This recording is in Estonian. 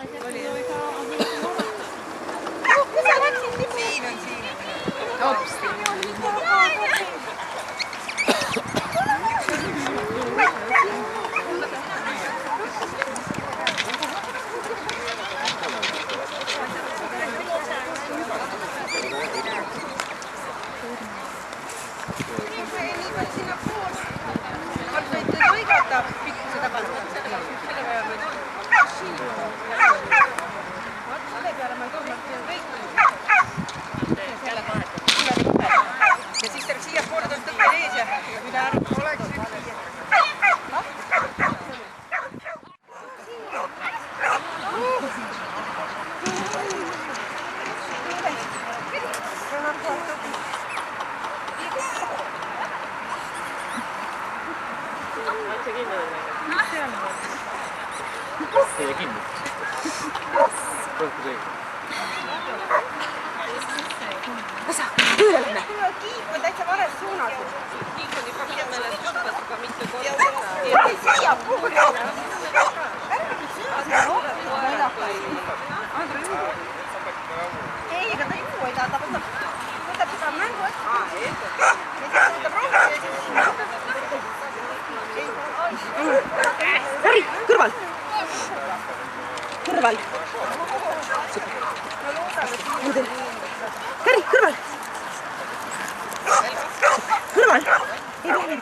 Kus sa läksid? Siin on. Hops. Ja siis saaks siia poole tõsta tõkke ees ja üle ära oleks üks siia. Teie kinni. Võtku teie. Kasa, tööle lähme. Kiik on täitsa vales suunas. Kiik on juba minu meelest hüppas juba mitu korda. Ei, siia poole. Ei, ega ta juu ei taha, ta võtab seda mängu ette. Ja siis võtab rohkem ja siis... Kari, kõrval! Kõrval! Kari, kõrval! Kõrval! Ei,